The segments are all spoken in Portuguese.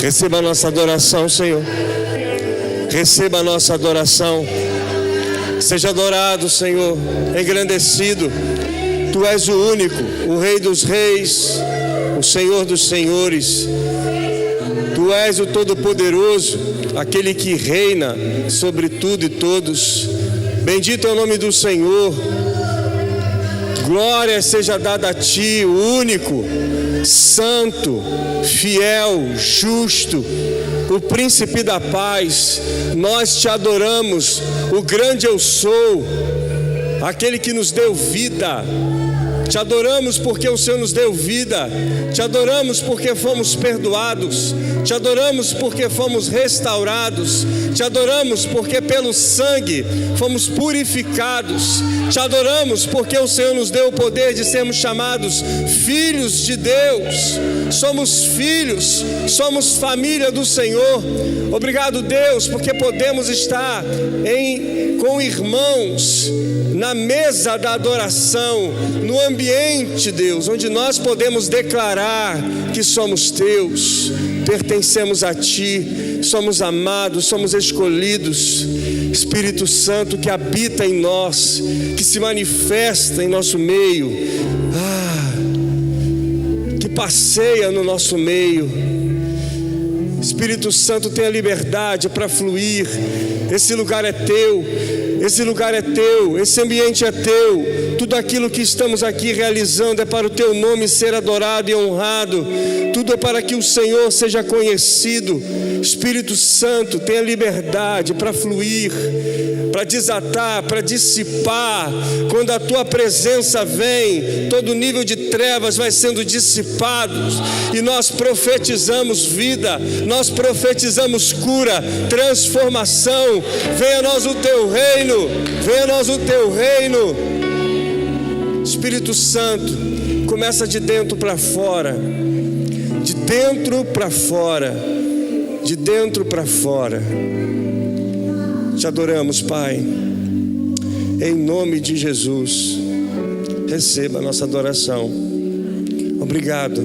Receba a nossa adoração, Senhor. Receba a nossa adoração. Seja adorado, Senhor, engrandecido. Tu és o único, o Rei dos Reis, o Senhor dos Senhores. Tu és o Todo-Poderoso, aquele que reina sobre tudo e todos. Bendito é o nome do Senhor. Glória seja dada a Ti, o único, santo, fiel, justo, o príncipe da paz. Nós Te adoramos, o grande eu sou, aquele que nos deu vida. Te adoramos porque o Senhor nos deu vida. Te adoramos porque fomos perdoados. Te adoramos porque fomos restaurados. Te adoramos porque pelo sangue fomos purificados. Te adoramos porque o Senhor nos deu o poder de sermos chamados filhos de Deus. Somos filhos, somos família do Senhor. Obrigado, Deus, porque podemos estar com irmãos na mesa da adoração, no ambiente, Deus, onde nós podemos declarar que somos Teus, pertencemos a Ti, somos amados, somos escolhidos. Espírito Santo que habita em nós, que se manifesta em nosso meio, que passeia no nosso meio. Espírito Santo, tenha liberdade para fluir. Esse lugar é Teu. Esse lugar é Teu, esse ambiente é Teu. Tudo aquilo que estamos aqui realizando é para o Teu nome ser adorado e honrado. Tudo é para que o Senhor seja conhecido. Espírito Santo, tenha liberdade para fluir, para desatar, para dissipar. Quando a Tua presença vem, todo nível de trevas vai sendo dissipado. E nós profetizamos vida, nós profetizamos cura, transformação. Venha a nós o Teu reino. Venha a nós o Teu reino. Espírito Santo, começa de dentro para fora. De dentro para fora. De dentro para fora. Te adoramos, Pai. Em nome de Jesus. Receba a nossa adoração. Obrigado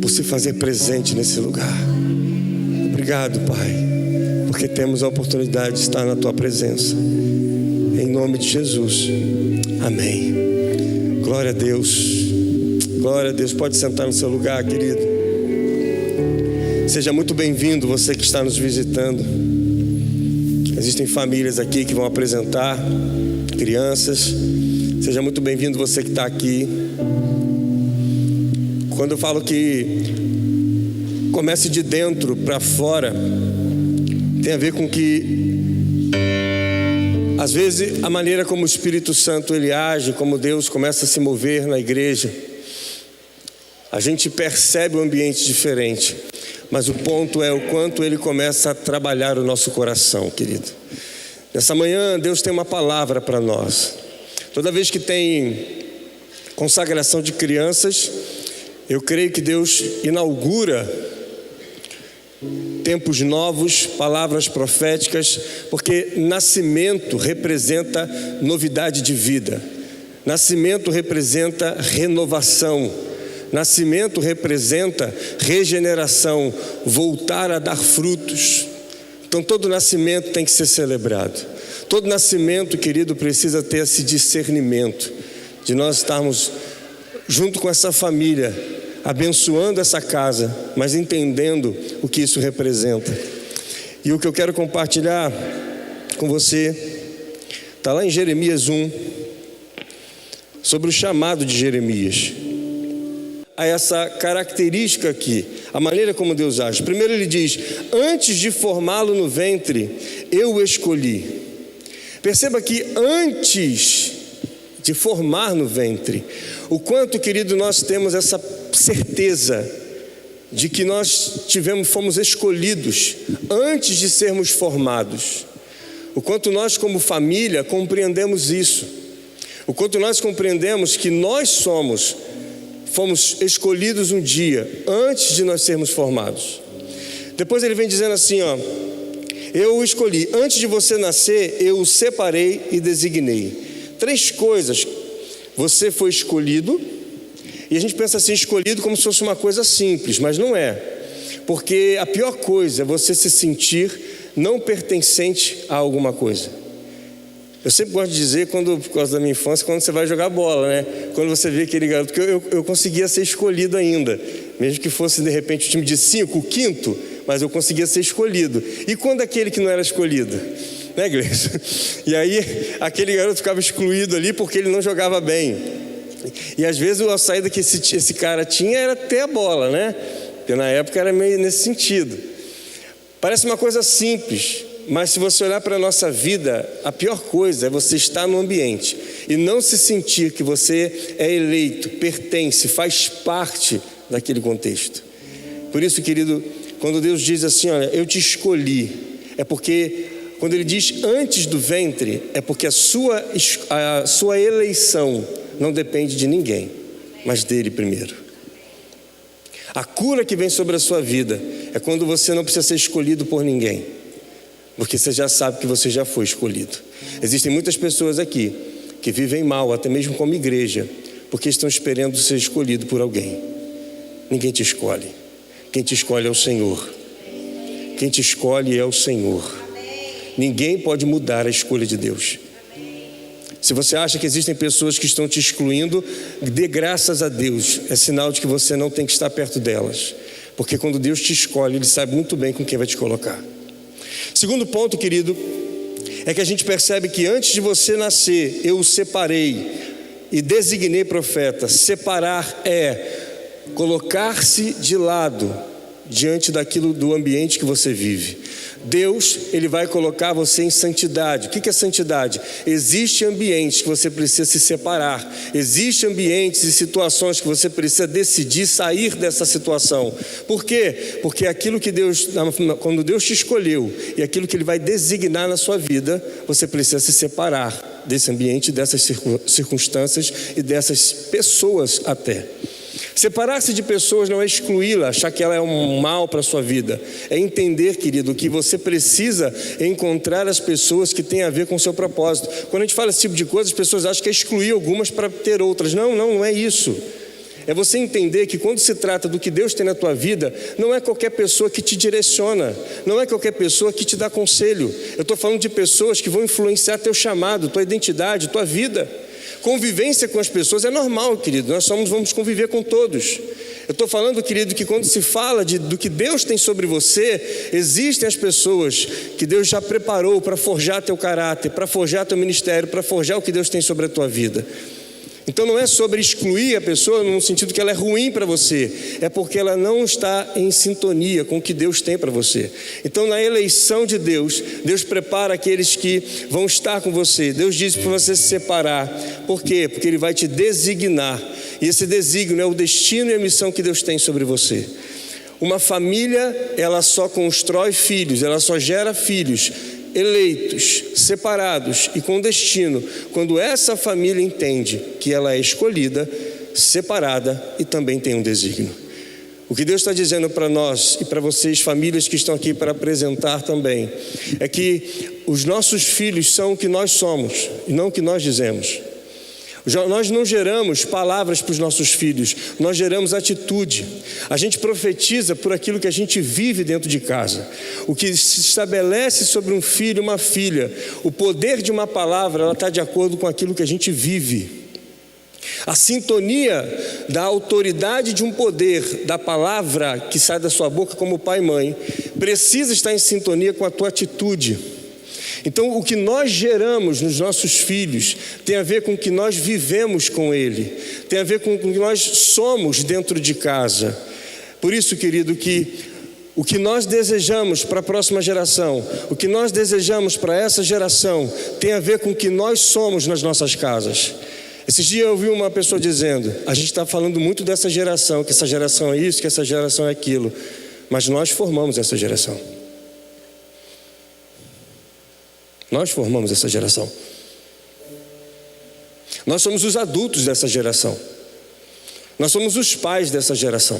por se fazer presente nesse lugar. Obrigado, Pai, porque temos a oportunidade de estar na Tua presença. Em nome de Jesus. Amém. Glória a Deus. Glória a Deus. Pode sentar no seu lugar, querido. Seja muito bem-vindo, você que está nos visitando. Existem famílias aqui que vão apresentar crianças. Seja muito bem-vindo, você que está aqui. Quando eu falo que comece de dentro para fora, tem a ver com que às vezes a maneira como o Espírito Santo ele age, como Deus começa a se mover na igreja, a gente percebe um ambiente diferente, mas o ponto é o quanto ele começa a trabalhar o nosso coração, querido. Nessa manhã Deus tem uma palavra para nós. Toda vez que tem consagração de crianças, eu creio que Deus inaugura tempos novos, palavras proféticas, porque nascimento representa novidade de vida. Nascimento representa renovação. Nascimento representa regeneração, voltar a dar frutos. Então todo nascimento tem que ser celebrado. Todo nascimento, querido, precisa ter esse discernimento de nós estarmos junto com essa família, abençoando essa casa, mas entendendo o que isso representa. E o que eu quero compartilhar com você está lá em Jeremias 1, sobre o chamado de Jeremias. Há essa característica aqui, a maneira como Deus age. Primeiro ele diz: antes de formá-lo no ventre, eu o escolhi. Perceba que antes de formar no ventre, o quanto, querido, nós temos essa certeza de que nós fomos escolhidos antes de sermos formados. O quanto nós como família compreendemos isso. O quanto nós compreendemos que nós fomos escolhidos um dia antes de nós sermos formados. Depois ele vem dizendo assim, ó: eu o escolhi, antes de você nascer eu o separei e designei. 3 coisas. Você foi escolhido. E a gente pensa assim, escolhido como se fosse uma coisa simples, mas não é. Porque a pior coisa é você se sentir não pertencente a alguma coisa. Eu sempre gosto de dizer, por causa da minha infância, quando você vai jogar bola, né? Quando você vê aquele garoto, porque eu conseguia ser escolhido ainda, mesmo que fosse de repente o time de 5, o quinto, mas eu conseguia ser escolhido. E quando aquele que não era escolhido? Né, Gleison? E aí aquele garoto ficava excluído ali porque ele não jogava bem. E às vezes a saída que esse cara tinha era ter a bola, né? Porque na época era meio nesse sentido. Parece uma coisa simples, mas se você olhar para a nossa vida, a pior coisa é você estar no ambiente e não se sentir que você é eleito, pertence, faz parte daquele contexto. Por isso, querido, quando Deus diz assim, olha, eu te escolhi, é porque, quando Ele diz antes do ventre, é porque a sua eleição não depende de ninguém, mas dele primeiro. A cura que vem sobre a sua vida é quando você não precisa ser escolhido por ninguém, porque você já sabe que você já foi escolhido. Existem muitas pessoas aqui que vivem mal, até mesmo como igreja, porque estão esperando ser escolhido por alguém. Ninguém te escolhe. Quem te escolhe é o Senhor. Quem te escolhe é o Senhor. Ninguém pode mudar a escolha de Deus. Se você acha que existem pessoas que estão te excluindo, dê graças a Deus. É sinal de que você não tem que estar perto delas. Porque quando Deus te escolhe, Ele sabe muito bem com quem vai te colocar. Segundo ponto, querido, é que a gente percebe que antes de você nascer, eu o separei e designei profeta. Separar é colocar-se de lado diante do ambiente que você vive. Deus, Ele vai colocar você em santidade. O que é santidade? Existem ambientes que você precisa se separar. Existem ambientes e situações que você precisa decidir sair dessa situação. Por quê? Porque aquilo que Deus, quando Deus te escolheu e aquilo que Ele vai designar na sua vida, você precisa se separar desse ambiente, dessas circunstâncias e dessas pessoas até. Separar-se de pessoas não é excluí-la, achar que ela é um mal para a sua vida. É entender, querido, que você precisa encontrar as pessoas que têm a ver com o seu propósito. Quando a gente fala esse tipo de coisa, as pessoas acham que é excluir algumas para ter outras. Não é isso. É você entender que quando se trata do que Deus tem na tua vida, não é qualquer pessoa que te direciona, não é qualquer pessoa que te dá conselho. Eu estou falando de pessoas que vão influenciar teu chamado, tua identidade, tua vida. Convivência com as pessoas é normal, querido. Nós vamos conviver com todos. Eu estou falando, querido, que quando se fala do que Deus tem sobre você, existem as pessoas que Deus já preparou para forjar teu caráter, para forjar teu ministério, para forjar o que Deus tem sobre a tua vida. Então não é sobre excluir a pessoa no sentido que ela é ruim para você, é porque ela não está em sintonia com o que Deus tem para você. Então na eleição de Deus, Deus prepara aqueles que vão estar com você. Deus diz para você se separar. Por quê? Porque Ele vai te designar. E esse desígnio é o destino e a missão que Deus tem sobre você. Uma família, ela só constrói filhos, ela só gera filhos eleitos, separados e com destino, quando essa família entende que ela é escolhida, separada e também tem um desígnio. O que Deus está dizendo para nós e para vocês, famílias que estão aqui para apresentar também, é que os nossos filhos são o que nós somos e não o que nós dizemos. Nós não geramos palavras para os nossos filhos, nós geramos atitude. A gente profetiza por aquilo que a gente vive dentro de casa. O que se estabelece sobre um filho, uma filha, o poder de uma palavra, ela está de acordo com aquilo que a gente vive. A sintonia da autoridade de um poder, da palavra que sai da sua boca como pai e mãe, precisa estar em sintonia com a tua atitude. Então, o que nós geramos nos nossos filhos tem a ver com o que nós vivemos com ele, tem a ver com o que nós somos dentro de casa. Por isso, querido, que o que nós desejamos para a próxima geração, o que nós desejamos para essa geração, tem a ver com o que nós somos nas nossas casas. Esses dias eu ouvi uma pessoa dizendo, a gente está falando muito dessa geração, que essa geração é isso, que essa geração é aquilo, mas nós formamos essa geração. Nós formamos essa geração. Nós somos os adultos dessa geração. Nós somos os pais dessa geração.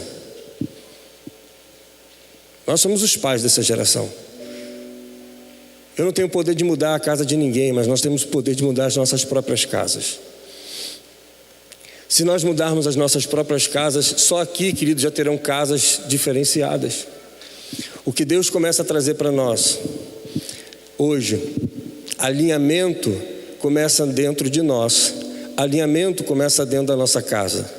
Nós somos os pais dessa geração. Eu não tenho o poder de mudar a casa de ninguém, mas nós temos o poder de mudar as nossas próprias casas. Se nós mudarmos as nossas próprias casas, só aqui, querido, já terão casas diferenciadas. O que Deus começa a trazer para nós hoje, alinhamento começa dentro de nós, alinhamento começa dentro da nossa casa.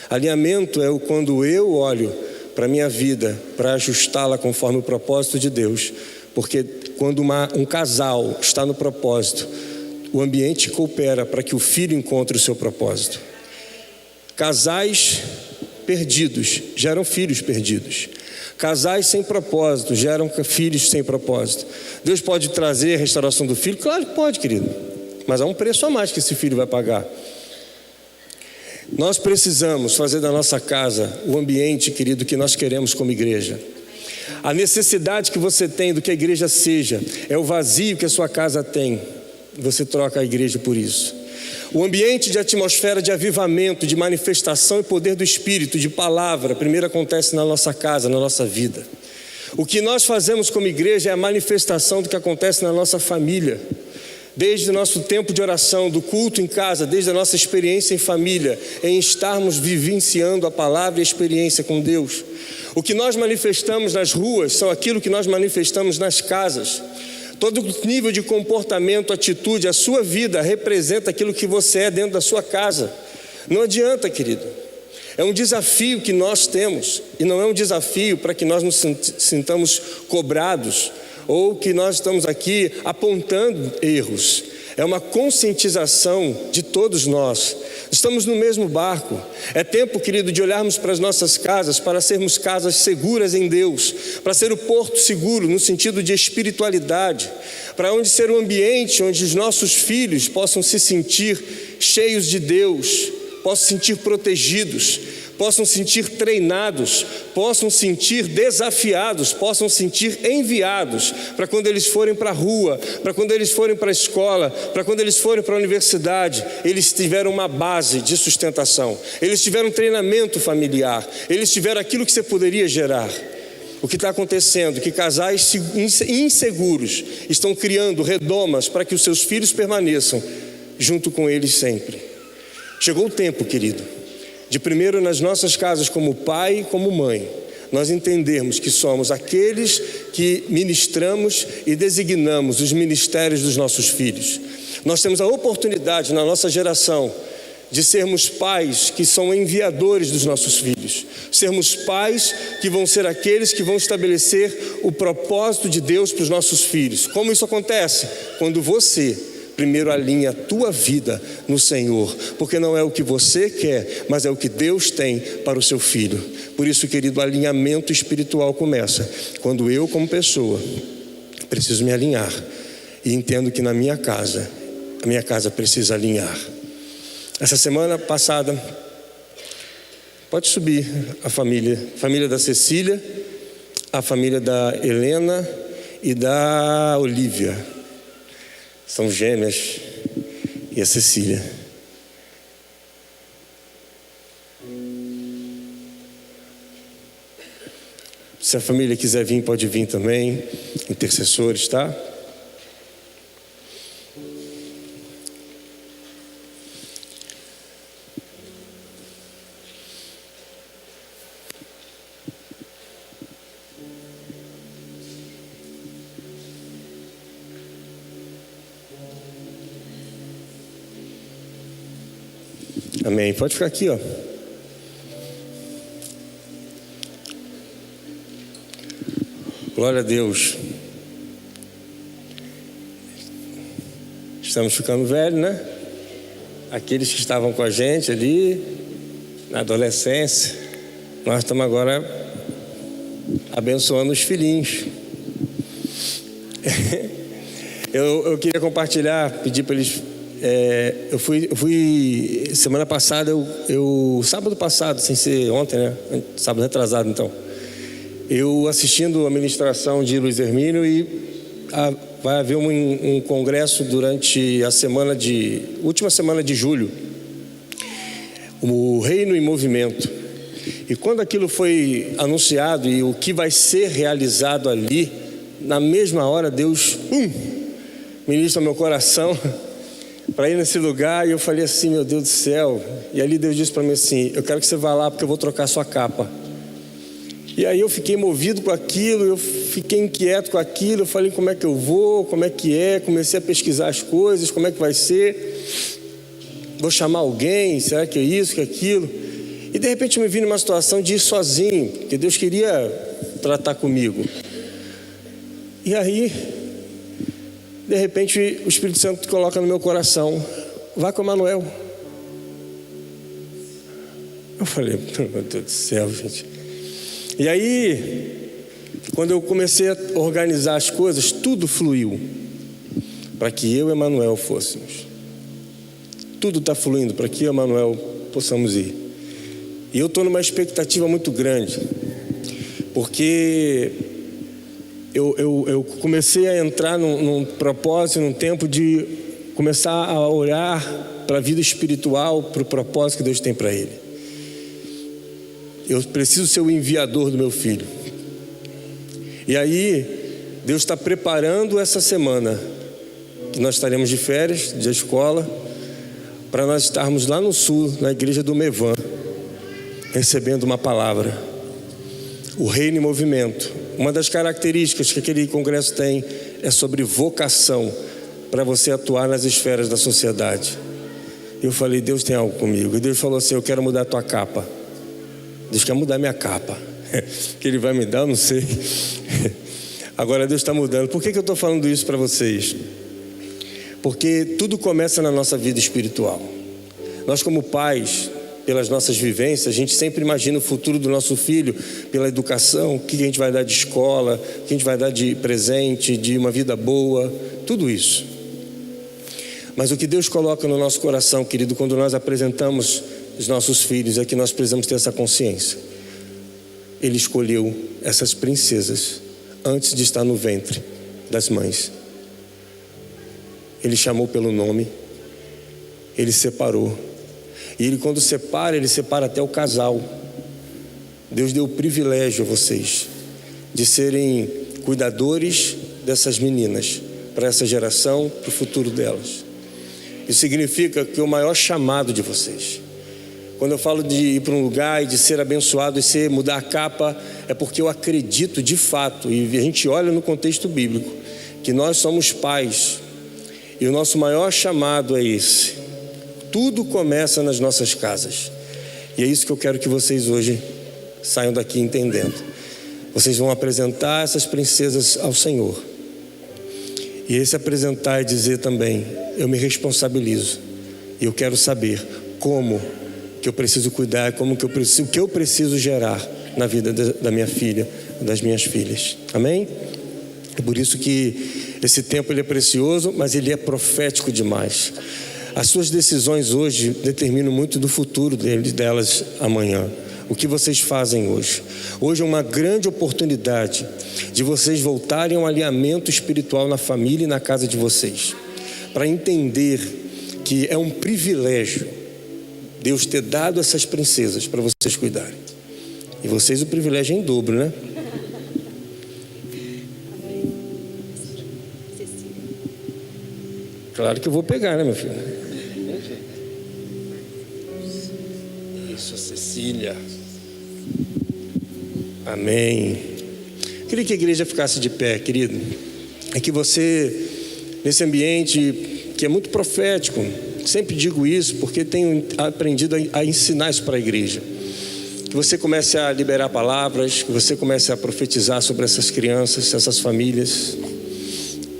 Alinhamento é quando eu olho para a minha vida, para ajustá-la conforme o propósito de Deus, porque quando um casal está no propósito, o ambiente coopera para que o filho encontre o seu propósito. Casais perdidos geram filhos perdidos. Casais sem propósito geram filhos sem propósito. Deus pode trazer a restauração do filho? Claro que pode, querido. Mas há um preço a mais que esse filho vai pagar. Nós precisamos fazer da nossa casa o ambiente, querido, que nós queremos como igreja. A necessidade que você tem do que a igreja seja é o vazio que a sua casa tem. Você troca a igreja por isso. O ambiente de atmosfera de avivamento, de manifestação e poder do Espírito, de palavra, primeiro acontece na nossa casa, na nossa vida. O que nós fazemos como igreja é a manifestação do que acontece na nossa família. Desde o nosso tempo de oração, do culto em casa, desde a nossa experiência em família, em estarmos vivenciando a palavra e a experiência com Deus. O que nós manifestamos nas ruas são aquilo que nós manifestamos nas casas. Todo nível de comportamento, atitude, a sua vida representa aquilo que você é dentro da sua casa. Não adianta, querido. É um desafio que nós temos, e não é um desafio para que nós nos sintamos cobrados, ou que nós estamos aqui apontando erros. É uma conscientização de todos nós. Estamos no mesmo barco. É tempo, querido, de olharmos para as nossas casas, para sermos casas seguras em Deus, para ser o porto seguro no sentido de espiritualidade, para onde ser um ambiente onde os nossos filhos possam se sentir cheios de Deus, possam se sentir protegidos, possam se sentir treinados, possam se sentir desafiados, possam se sentir enviados para quando eles forem para a rua, para quando eles forem para a escola, para quando eles forem para a universidade, eles tiveram uma base de sustentação, eles tiveram um treinamento familiar, eles tiveram aquilo que você poderia gerar. O que está acontecendo? Que casais inseguros estão criando redomas para que os seus filhos permaneçam junto com eles sempre. Chegou o tempo, querido, de primeiro nas nossas casas como pai e como mãe, nós entendermos que somos aqueles que ministramos e designamos os ministérios dos nossos filhos. Nós temos a oportunidade na nossa geração de sermos pais que são enviadores dos nossos filhos, sermos pais que vão ser aqueles que vão estabelecer o propósito de Deus para os nossos filhos. Como isso acontece? Quando você primeiro alinha a tua vida no Senhor, porque não é o que você quer, mas é o que Deus tem para o seu filho. Por isso, querido, o alinhamento espiritual começa quando eu, como pessoa, preciso me alinhar e entendo que na minha casa, a minha casa precisa alinhar. Essa semana passada, pode subir a família da Cecília, a família da Helena e da Olívia. São gêmeas, e a Cecília. Se a família quiser vir, pode vir também, intercessores, tá? Amém. Pode ficar aqui, ó. Glória a Deus. Estamos ficando velhos, né? Aqueles que estavam com a gente ali na adolescência, nós estamos agora abençoando os filhinhos. Eu queria compartilhar, pedir para eles. Eu fui semana passada, sábado passado, sem ser ontem, né? Sábado retrasado, então. Eu assistindo a ministração de Luiz Hermínio e vai haver um congresso durante a última semana de julho, o Reino em Movimento. E quando aquilo foi anunciado e o que vai ser realizado ali, na mesma hora Deus ministra meu coração para ir nesse lugar, e eu falei assim, meu Deus do céu. E ali Deus disse para mim assim, eu quero que você vá lá porque eu vou trocar sua capa. E aí eu fiquei movido com aquilo, eu fiquei inquieto com aquilo, eu falei como é que eu vou, como é que é, comecei a pesquisar as coisas, como é que vai ser, vou chamar alguém, será que é isso, que é aquilo? E de repente eu me vi numa situação de ir sozinho, porque Deus queria tratar comigo. E aí, de repente o Espírito Santo coloca no meu coração, vá com o Emanuel. Eu falei, meu Deus do céu, gente. E aí, quando eu comecei a organizar as coisas, tudo fluiu para que eu e Emanuel fôssemos. Tudo está fluindo para que eu e Emanuel possamos ir. E eu estou numa expectativa muito grande, porque eu comecei a entrar num propósito, num tempo de começar a olhar para a vida espiritual, para o propósito que Deus tem para ele. Eu preciso ser o enviador do meu filho. E aí, Deus está preparando essa semana, que nós estaremos de férias, de escola, para nós estarmos lá no sul, na igreja do Mevan, recebendo uma palavra. O Reino em Movimento. Uma das características que aquele congresso tem é sobre vocação, para você atuar nas esferas da sociedade. Eu falei, Deus tem algo comigo. E Deus falou assim, eu quero mudar a tua capa. Deus quer mudar minha capa. Que Ele vai me dar, eu não sei. Agora Deus está mudando. Por que eu estou falando isso para vocês? Porque tudo começa na nossa vida espiritual. Nós como pais, pelas nossas vivências, a gente sempre imagina o futuro do nosso filho pela educação, o que a gente vai dar de escola, o que a gente vai dar de presente, de uma vida boa, tudo isso. Mas o que Deus coloca no nosso coração, querido, quando nós apresentamos os nossos filhos, é que nós precisamos ter essa consciência. Ele escolheu essas princesas antes de estar no ventre das mães. Ele chamou pelo nome, Ele separou. E Ele, quando separa, Ele separa até o casal. Deus deu o privilégio a vocês de serem cuidadores dessas meninas, para essa geração, para o futuro delas. Isso significa que o maior chamado de vocês, quando eu falo de ir para um lugar e de ser abençoado e mudar a capa, é porque eu acredito de fato, e a gente olha no contexto bíblico, que nós somos pais, e o nosso maior chamado é esse. Tudo começa nas nossas casas. E é isso que eu quero que vocês hoje saiam daqui entendendo. Vocês vão apresentar essas princesas ao Senhor. E esse apresentar é dizer também, eu me responsabilizo. E eu quero saber como que eu preciso cuidar, o que eu preciso gerar na vida da minha filha, das minhas filhas. Amém? É por isso que esse tempo ele é precioso, mas ele é profético demais. As suas decisões hoje determinam muito do futuro delas amanhã. O que vocês fazem hoje? Hoje é uma grande oportunidade de vocês voltarem ao alinhamento espiritual na família e na casa de vocês, para entender que é um privilégio Deus ter dado essas princesas para vocês cuidarem. E vocês o privilégio é em dobro, né? Claro que eu vou pegar, né, meu filho? Isso, Cecília. Amém. Queria que a igreja ficasse de pé, querido. É que você, nesse ambiente que é muito profético, sempre digo isso porque tenho aprendido a ensinar isso para a igreja. Que você comece a liberar palavras, que você comece a profetizar sobre essas crianças, essas famílias.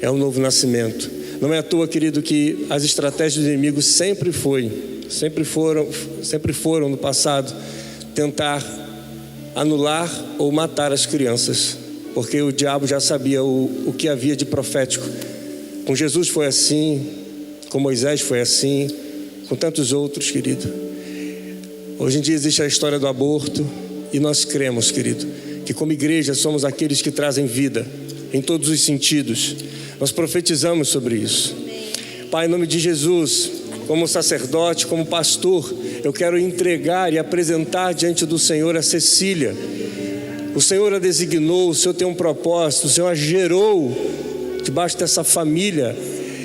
É um novo nascimento. Não é à toa, querido, que as estratégias do inimigo sempre foram no passado tentar anular ou matar as crianças, porque o diabo já sabia o que havia de profético. Com Jesus foi assim, com Moisés foi assim, com tantos outros, querido. Hoje em dia existe a história do aborto e nós cremos, querido, que como igreja somos aqueles que trazem vida em todos os sentidos. Nós profetizamos sobre isso. Pai, em nome de Jesus, como sacerdote, como pastor, eu quero entregar e apresentar diante do Senhor a Cecília. O Senhor a designou, o Senhor tem um propósito, o Senhor a gerou debaixo dessa família.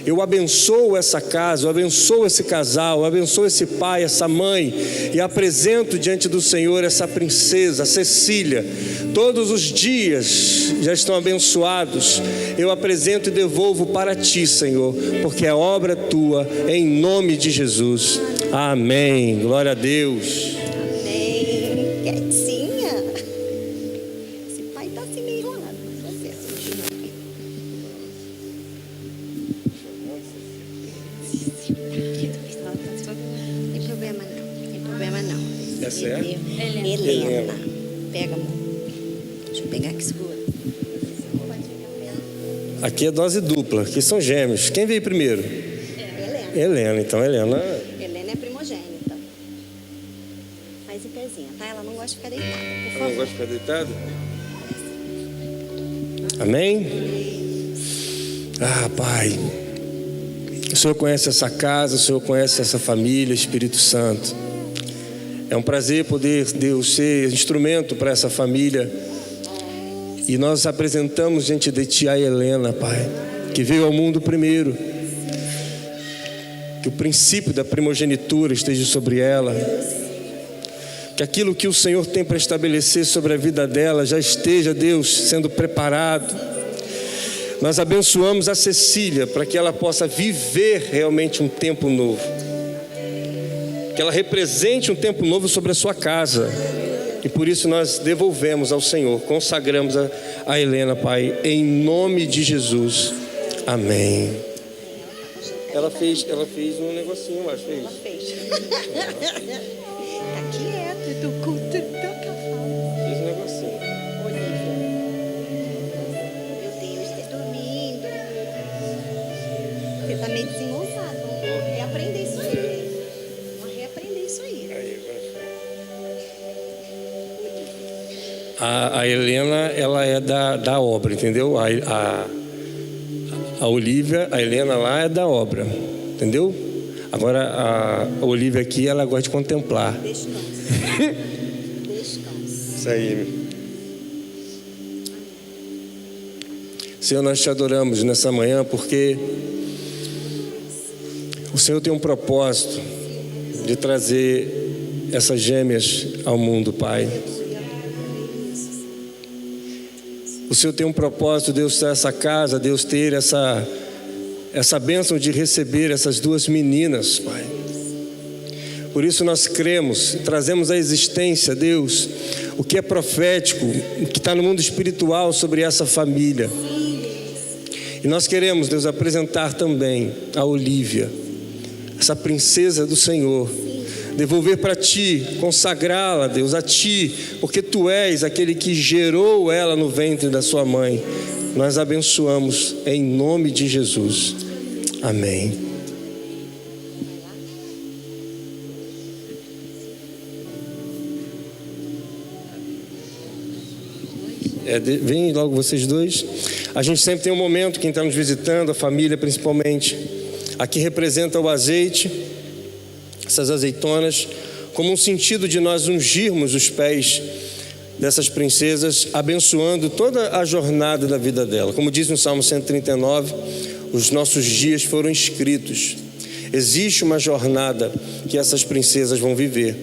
eu abençoo essa casa, eu abençoo esse casal, eu abençoo esse pai, essa mãe, e apresento diante do Senhor essa princesa, Cecília. Todos os dias já estão abençoados. Eu apresento e devolvo para ti, Senhor, porque é obra tua, em nome de Jesus. Amém. Glória a Deus. Amém. Quietinha. Esse pai tá assim meio enrolado. Não tem problema não. Tem problema não. Essa é? Helena. Pega, amor. Deixa eu pegar aqui, segura. Aqui é dose dupla, aqui são gêmeos. Quem veio primeiro? Helena. Então, Helena Helena é primogênita. Faz em pezinha, tá? Ela não gosta de ficar deitada, por não favor. gosta de ficar deitada? Amém? Ah, Pai, o Senhor conhece essa casa, o Senhor conhece essa família, Espírito Santo. É um prazer poder, Deus, ser instrumento para essa família. E nós apresentamos diante de Ti a Helena, Pai, que veio ao mundo primeiro. Que o princípio da primogenitura esteja sobre ela. Que aquilo que o Senhor tem para estabelecer sobre a vida dela já esteja, Deus, sendo preparado. Nós abençoamos a Cecília para que ela possa viver realmente um tempo novo. Que ela represente um tempo novo sobre a sua casa. E por isso nós devolvemos ao Senhor, consagramos a Helena, Pai, em nome de Jesus. Amém. Ela fez um negocinho, acho que fez. Ela fez. Tá quieto, do culto, do café. Fez um negocinho. Olivia. Meu Deus, você dormindo. Você tá meio desengonçado. Vamos reaprender isso aí. Vamos reaprender isso aí. Aí, agora a Helena, ela é da obra, entendeu? A Olivia, a Helena lá é da obra, entendeu? Agora a Olivia aqui, ela gosta de contemplar. Descansa. Isso aí. Senhor, nós te adoramos nessa manhã porque o Senhor tem um propósito de trazer essas gêmeas ao mundo, Pai. O Senhor tem um propósito, Deus, ter essa casa, Deus ter essa bênção de receber essas duas meninas, Pai. Por isso nós cremos, trazemos à existência, Deus, o que é profético, o que está no mundo espiritual sobre essa família. E nós queremos, Deus, apresentar também a Olivia, essa princesa do Senhor, devolver para Ti, consagrá-la, Deus, a Ti, porque Tu és aquele que gerou ela no ventre da sua mãe. Nós abençoamos em nome de Jesus. Amém. Vem logo vocês dois. A gente sempre tem um momento, quem está nos visitando, a família principalmente. Aqui representa o azeite, essas azeitonas, como um sentido de nós ungirmos os pés dessas princesas, abençoando toda a jornada da vida dela. Como diz no Salmo 139, os nossos dias foram escritos. Existe uma jornada que essas princesas vão viver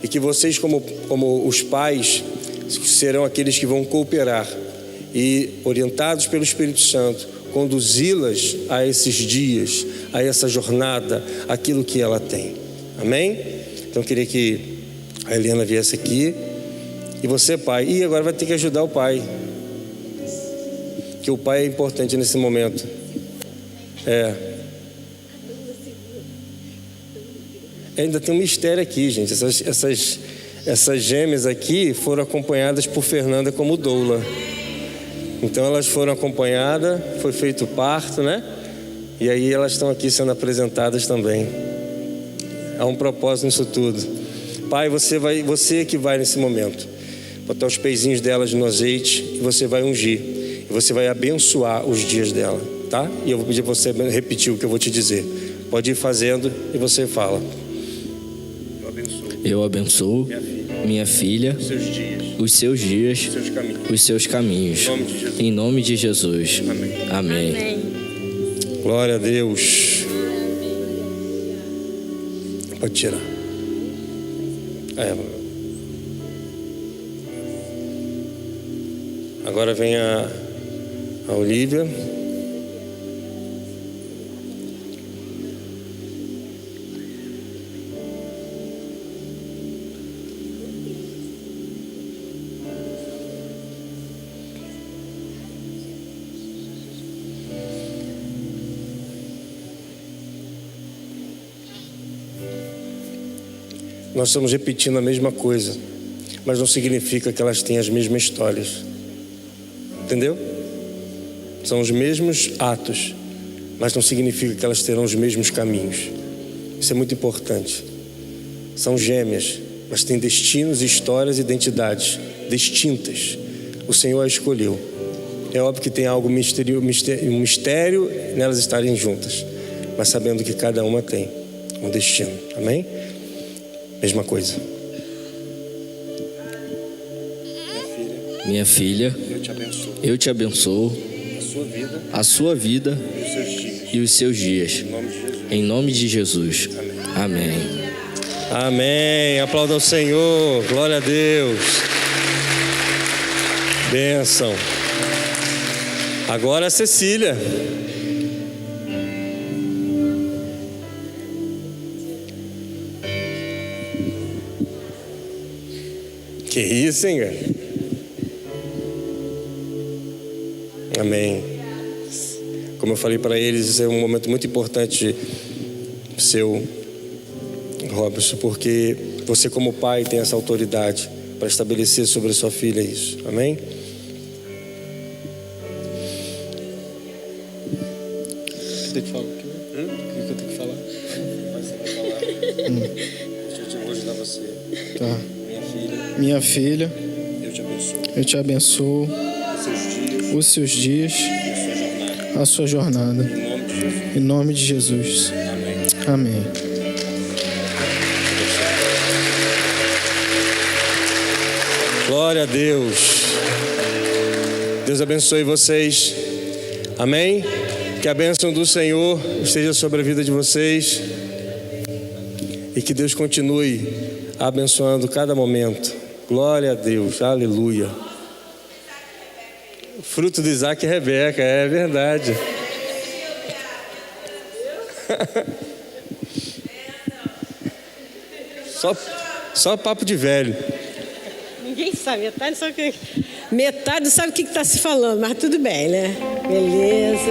e que vocês, como os pais, serão aqueles que vão cooperar e, orientados pelo Espírito Santo, conduzi-las a esses dias, a essa jornada, aquilo que ela tem. Amém? Então eu queria que a Helena viesse aqui. E você, pai, e agora vai ter que ajudar o pai, que o pai é importante nesse momento. Ainda tem um mistério aqui, gente. Essas gêmeas aqui foram acompanhadas por Fernanda como doula. Então elas foram acompanhadas, foi feito o parto, né? E aí elas estão aqui sendo apresentadas também. Há um propósito nisso tudo. Pai, você que vai nesse momento botar os pezinhos delas no azeite e você vai ungir. E você vai abençoar os dias dela, tá? E eu vou pedir para você repetir o que eu vou te dizer. Pode ir fazendo e você fala. Eu abençoo minha filha, os seus dias, os seus caminhos. Em nome de Jesus. Amém. Glória a Deus. Pode tirar. Agora vem a Olívia. Nós estamos repetindo a mesma coisa, mas não significa que elas têm as mesmas histórias. Entendeu? São os mesmos atos, mas não significa que elas terão os mesmos caminhos. Isso é muito importante. São gêmeas, mas têm destinos, histórias e identidades distintas. O Senhor a escolheu. É óbvio que tem algo um mistério nelas estarem juntas, mas sabendo que cada uma tem um destino. Amém? Mesma coisa. Minha filha, eu te abençoo, a sua vida e os seus dias. Em nome de Jesus. Amém. Amém. Aplauda ao Senhor. Glória a Deus. Bênção. Agora a Cecília. Que isso, hein, cara? Amém. Como eu falei para eles, isso é um momento muito importante seu, Robson, porque você como pai tem essa autoridade para estabelecer sobre a sua filha isso. Amém? Tem que falar o quê? O que eu tenho que falar? Você vai falar. Deixa eu ajudar você. Tá. Minha filha, eu te abençoo os seus dias, a sua jornada. Em nome de Jesus. Amém. Glória a Deus. Deus abençoe vocês. Amém? Que a bênção do Senhor esteja sobre a vida de vocês. E que Deus continue abençoando cada momento. Glória a Deus, aleluia. Fruto de Isaac e Rebeca, é verdade. Só papo de velho. Ninguém sabe, metade sabe o que está se falando, mas tudo bem, né? Beleza,